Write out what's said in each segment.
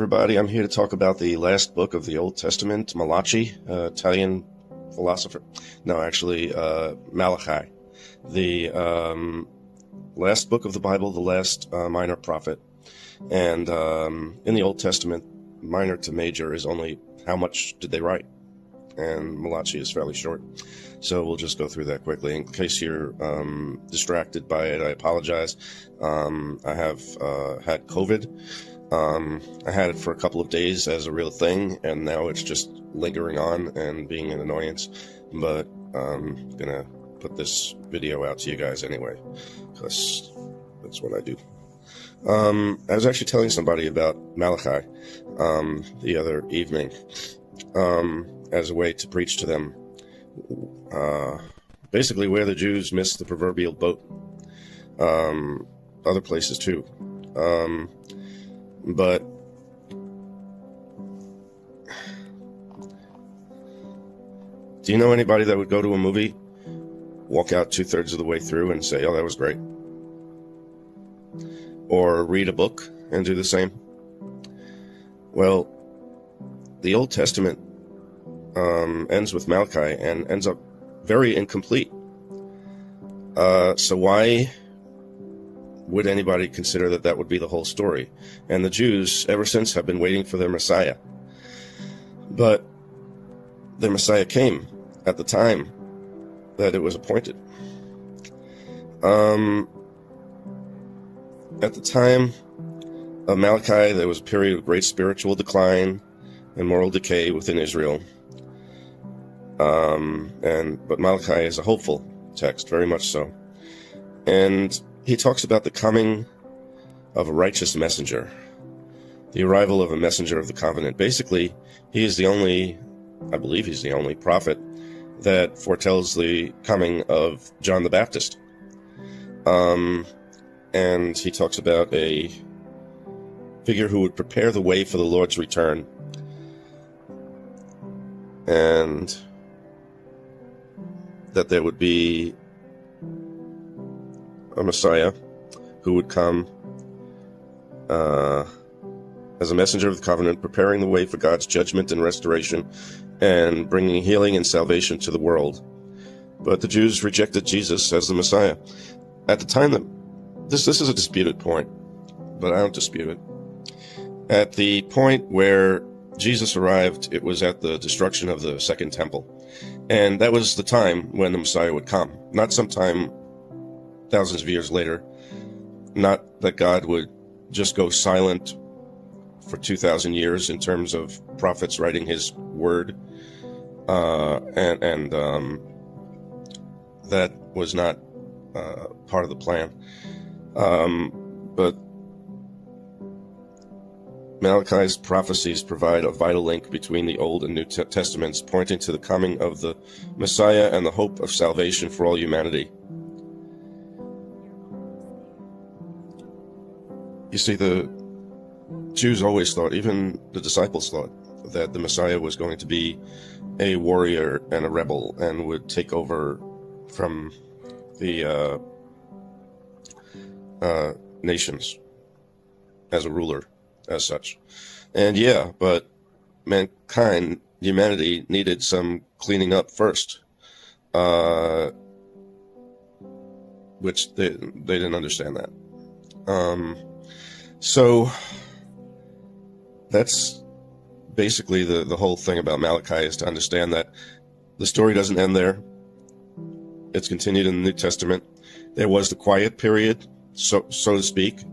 everybody. I'm here to talk about the last book of the Old Testament, Malachi, Italian philosopher. No, actually, Malachi. The last book of the Bible, the last minor prophet. And in the Old Testament, minor to major is only how much did they write? And Malachi is fairly short. So we'll just go through that quickly. In case you're distracted by it, I apologize. I have had COVID. I had it for a couple of days as a real thing, and now it's just lingering on and being an annoyance. But I'm going to put this video out to you guys anyway, because that's what I do. I was actually telling somebody about Malachi the other evening as a way to preach to them basically where the Jews missed the proverbial boat. Other places too. But do you know anybody that would go to a movie, walk out 2/3 of the way through and say, oh, that was great? Or read a book and do the same? Well, the Old Testament ends with Malachi and ends up very incomplete. So why would anybody consider that that would be the whole story? And the Jews, ever since, have been waiting for their Messiah. But their Messiah came at the time that it was appointed. At the time of Malachi, there was a period of great spiritual decline and moral decay within Israel. But Malachi is a hopeful text, very much so. And he talks about the coming of a righteous messenger, the arrival of a messenger of the covenant. Basically, he is the only, I believe he's the only prophet that foretells the coming of John the Baptist. And he talks about a figure who would prepare the way for the Lord's return. And that there would be a Messiah who would come as a messenger of the covenant, preparing the way for God's judgment and restoration, and bringing healing and salvation to the world. But the Jews rejected Jesus as the Messiah. At the time that this is a disputed point, but I don't dispute it. At the point where Jesus arrived, it was at the destruction of the Second Temple. And that was the time when the Messiah would come. Not sometime thousands of years later. Not that God would just go silent for 2,000 years in terms of prophets writing his word. That was not part of the plan. But Malachi's prophecies provide a vital link between the Old and New Testaments, pointing to the coming of the Messiah and the hope of salvation for all humanity. You see, the Jews always thought, even the disciples thought, that the Messiah was going to be a warrior and a rebel and would take over from the nations as a ruler, as such. And yeah, but mankind, humanity, needed some cleaning up first, which they didn't understand that. So that's basically the whole thing about Malachi, is to understand that the story doesn't end there. It's continued in the New Testament. There was the quiet period, so to speak.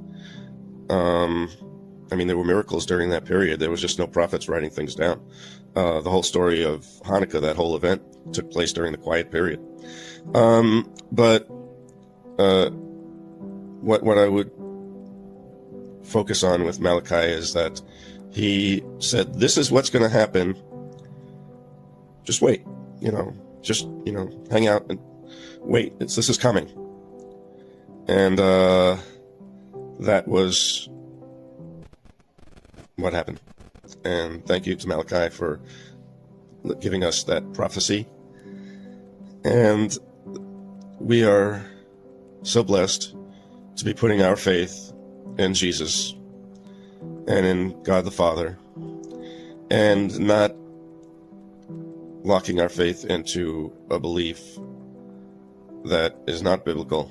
I mean, there were miracles during that period. There was just no prophets writing things down. The whole story of Hanukkah, that whole event, took place during the quiet period. But what I would focus on with Malachi is that he said, this is what's going to happen. Just wait, just hang out and wait. This is coming. And that was what happened. And thank you to Malachi for giving us that prophecy. And we are so blessed to be putting our faith in Jesus and in God the Father, and not locking our faith into a belief that is not biblical,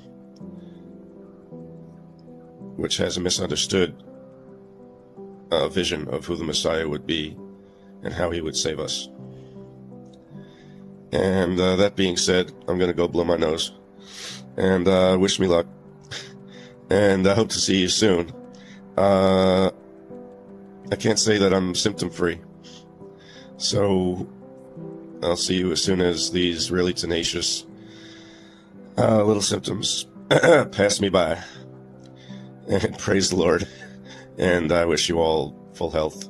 which has a misunderstood vision of who the Messiah would be and how he would save us. And that being said, I'm going to go blow my nose, and wish me luck, and I hope to see you soon. I can't say that I'm symptom-free, so I'll see you as soon as these really tenacious little symptoms pass me by. And praise the Lord, and I wish you all full health